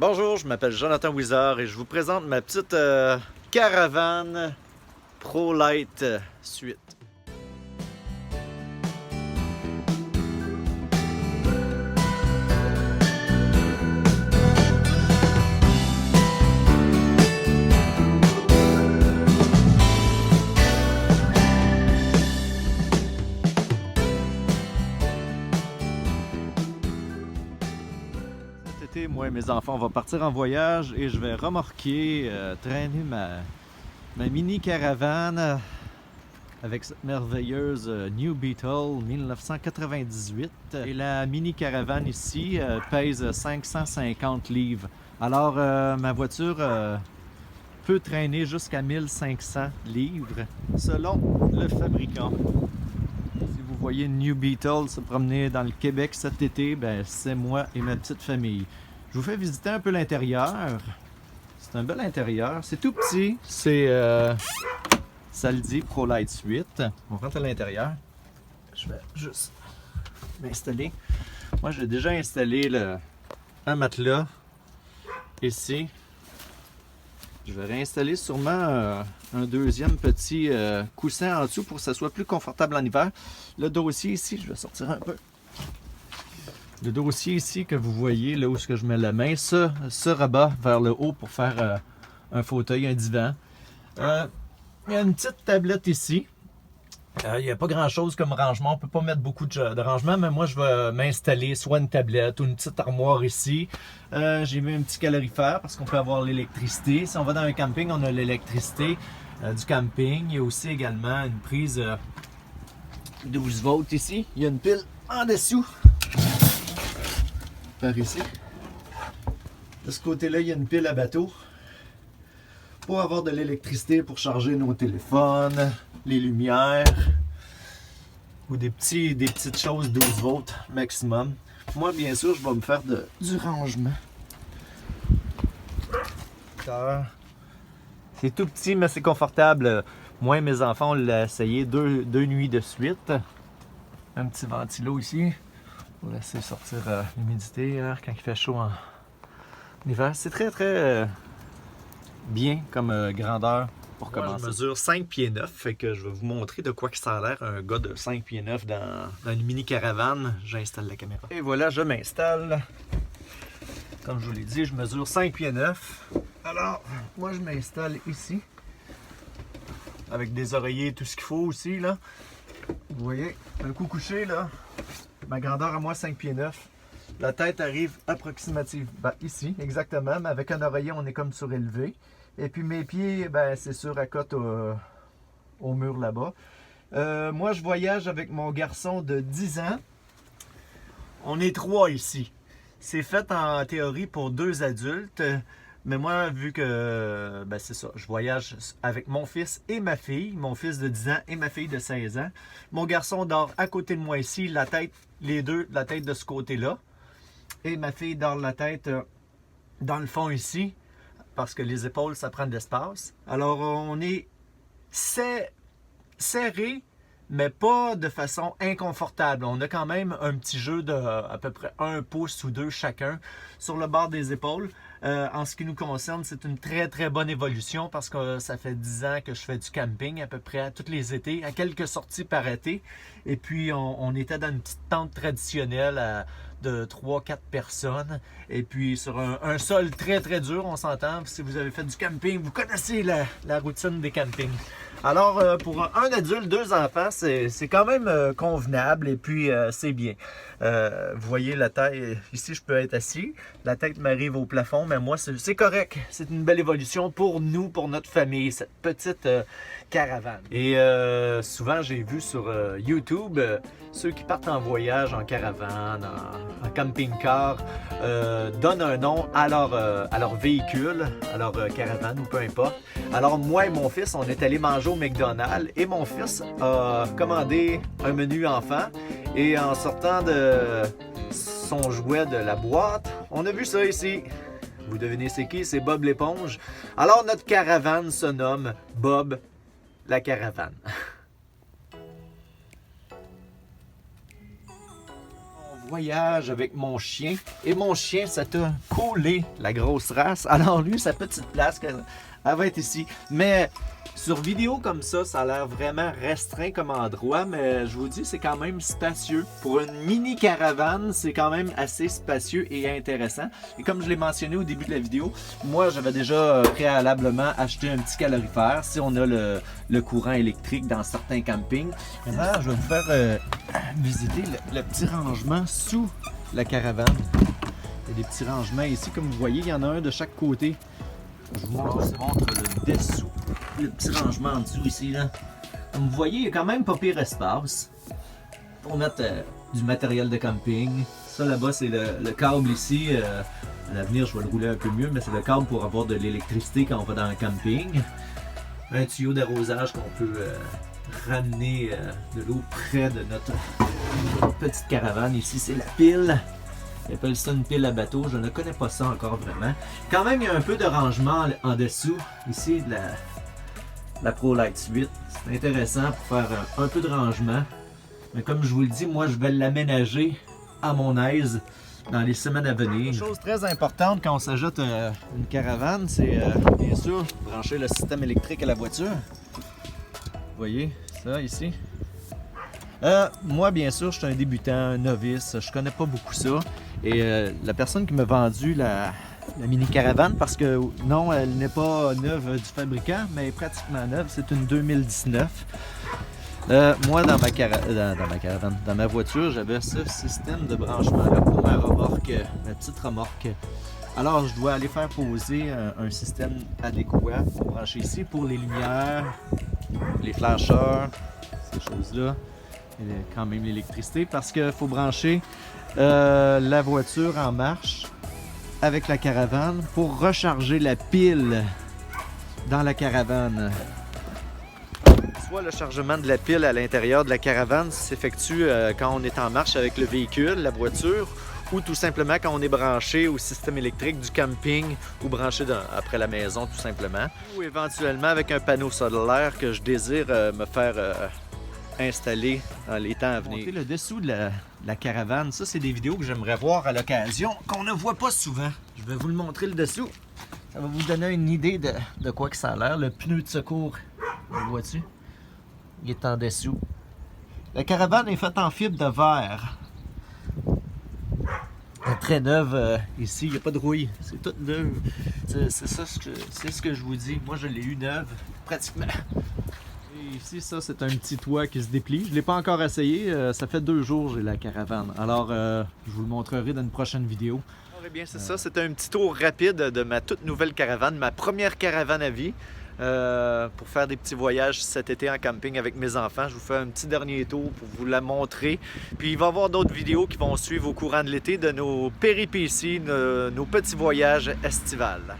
Bonjour, je m'appelle Jonathan Wizard et je vous présente ma petite caravane ProLite Suite. Cet été, moi et mes enfants, on va partir en voyage et je vais remorquer, traîner ma mini caravane avec cette merveilleuse New Beetle 1998. Et la mini caravane ici pèse 550 livres. Alors ma voiture peut traîner jusqu'à 1500 livres selon le fabricant. Si vous voyez une New Beetle se promener dans le Québec cet été, ben c'est moi et ma petite famille. Je vous fais visiter un peu l'intérieur. C'est un bel intérieur. C'est tout petit. C'est ça le dit ProLite Suite. On rentre à l'intérieur. Je vais juste m'installer. Moi, j'ai déjà installé un matelas ici. Je vais réinstaller sûrement un deuxième petit coussin en dessous pour que ça soit plus confortable en hiver. Le dossier ici, je vais sortir un peu. Le dossier ici que vous voyez, là où est-ce que je mets la main, ça se rabat vers le haut pour faire un fauteuil, un divan. Il y a une petite tablette ici. Il n'y a pas grand-chose comme rangement. On ne peut pas mettre beaucoup de rangement, mais moi, je vais m'installer soit une tablette ou une petite armoire ici. J'ai mis un petit calorifère parce qu'on peut avoir l'électricité. Si on va dans un camping, on a l'électricité du camping. Il y a aussi également une prise 12 volts ici. Il y a une pile en dessous. Par ici. De ce côté-là, il y a une pile à bateau. Pour avoir de l'électricité pour charger nos téléphones, les lumières ou des petites choses 12 volts maximum. Moi, bien sûr, je vais me faire du rangement. C'est tout petit, mais c'est confortable. Moi et mes enfants, on l'a essayé deux nuits de suite. Un petit ventilo ici pour laisser sortir l'humidité quand il fait chaud en hiver. C'est très bien comme grandeur pour commencer. Je mesure 5 pieds 9, fait que je vais vous montrer de quoi que ça a l'air un gars de 5 pieds 9 dans une mini caravane. J'installe la caméra. Et voilà, je m'installe. Comme je vous l'ai dit, je mesure 5 pieds 9. Alors, moi je m'installe ici. Avec des oreillers, tout ce qu'il faut aussi là. Vous voyez, un coup couché là. Ma grandeur à moi 5 pieds 9. La tête arrive approximativement ici, exactement, mais avec un oreiller, on est comme surélevé. Et puis mes pieds, ben, c'est sûr, à côte au mur là-bas. Moi, je voyage avec mon garçon de 10 ans. On est 3 ici. C'est fait en théorie pour 2 adultes. Mais moi, vu que, ben c'est ça, je voyage avec mon fils et ma fille, mon fils de 10 ans et ma fille de 16 ans. Mon garçon dort à côté de moi ici, la tête, les deux, la tête de ce côté-là. Et ma fille dort la tête dans le fond ici, parce que les épaules, ça prend de l'espace. Alors, on est serré, mais pas de façon inconfortable. On a quand même un petit jeu de à peu près 1 pouce ou 2 chacun sur le bord des épaules. En ce qui nous concerne, c'est une très bonne évolution parce que ça fait 10 ans que je fais du camping à peu près à tous les étés, à quelques sorties par été. Et puis, on était dans une petite tente traditionnelle de 3-4 personnes. Et puis, sur un sol très dur, on s'entend. Si vous avez fait du camping, vous connaissez la routine des campings. Alors, pour un adulte, 2 enfants, c'est quand même convenable et puis c'est bien. Vous voyez la taille, ici je peux être assis, la tête m'arrive au plafond, mais moi c'est correct. C'est une belle évolution pour nous, pour notre famille, cette petite caravane. Et souvent j'ai vu sur YouTube, ceux qui partent en voyage en caravane, en camping-car, donnent un nom à leur véhicule, à leur caravane ou peu importe. Alors moi et mon fils, on est allé manger au McDonald's et mon fils a commandé un menu enfant et en sortant de son jouet de la boîte, on a vu ça ici. Vous devinez c'est qui? C'est Bob l'éponge. Alors notre caravane se nomme Bob la caravane. On voyage avec mon chien. Et mon chien, ça t'a collé la grosse race. Alors lui, sa petite place, elle va être ici. Mais sur vidéo comme ça a l'air vraiment restreint comme endroit. Mais je vous dis, c'est quand même spacieux. Pour une mini caravane, c'est quand même assez spacieux et intéressant. Et comme je l'ai mentionné au début de la vidéo, moi, j'avais déjà préalablement acheté un petit calorifère si on a le courant électrique dans certains campings. Maintenant, je vais vous faire visiter le petit rangement sous la caravane. Il y a des petits rangements ici, comme vous voyez, il y en a un de chaque côté. Je vous montre le dessous, le petit rangement en dessous ici. Là. Comme vous voyez, il y a quand même pas pire espace pour mettre du matériel de camping. Ça là-bas, c'est le câble ici. À l'avenir, je vais le rouler un peu mieux, mais c'est le câble pour avoir de l'électricité quand on va dans le camping. Un tuyau d'arrosage qu'on peut ramener de l'eau près de notre petite caravane. Ici, c'est la pile. Ils appellent ça une pile à bateau. Je ne connais pas ça encore vraiment. Quand même, il y a un peu de rangement en dessous. Ici, de la ProLite 8. C'est intéressant pour faire un peu de rangement. Mais comme je vous le dis, moi, je vais l'aménager à mon aise dans les semaines à venir. Une chose très importante quand on s'ajoute une caravane, c'est bien sûr brancher le système électrique à la voiture. Vous voyez ça ici? Moi, bien sûr, je suis un débutant, un novice, je connais pas beaucoup ça. Et la personne qui m'a vendu la mini caravane, parce que non, elle n'est pas neuve du fabricant, mais elle est pratiquement neuve, c'est une 2019. Moi, dans ma voiture, j'avais ce système de branchement là pour ma remorque, ma petite remorque. Alors, je dois aller faire poser un système adéquat pour brancher ici pour les lumières, les flasheurs, ces choses-là. Et quand même l'électricité parce qu'il faut brancher la voiture en marche avec la caravane pour recharger la pile dans la caravane. Soit le chargement de la pile à l'intérieur de la caravane s'effectue quand on est en marche avec le véhicule, la voiture, ou tout simplement quand on est branché au système électrique du camping ou branché après la maison tout simplement. Ou éventuellement avec un panneau solaire que je désire me faire installer dans les temps à venir. Le dessous de la caravane, ça c'est des vidéos que j'aimerais voir à l'occasion, qu'on ne voit pas souvent. Je vais vous le montrer le dessous. Ça va vous donner une idée de quoi que ça a l'air. Le pneu de secours, le vois-tu? Il est en dessous. La caravane est faite en fibre de verre. Elle est très neuve ici, il n'y a pas de rouille. C'est toute neuve. C'est ça, c'est ce que je vous dis. Moi je l'ai eu neuve, pratiquement. Et ici, ça, c'est un petit toit qui se déplie. Je ne l'ai pas encore essayé. Ça fait 2 jours que j'ai la caravane. Alors, je vous le montrerai dans une prochaine vidéo. Eh bien, c'est ça. C'était un petit tour rapide de ma toute nouvelle caravane, ma première caravane à vie. Pour faire des petits voyages cet été en camping avec mes enfants. Je vous fais un petit dernier tour pour vous la montrer. Puis il va y avoir d'autres vidéos qui vont suivre au courant de l'été de nos péripéties, nos petits voyages estivales.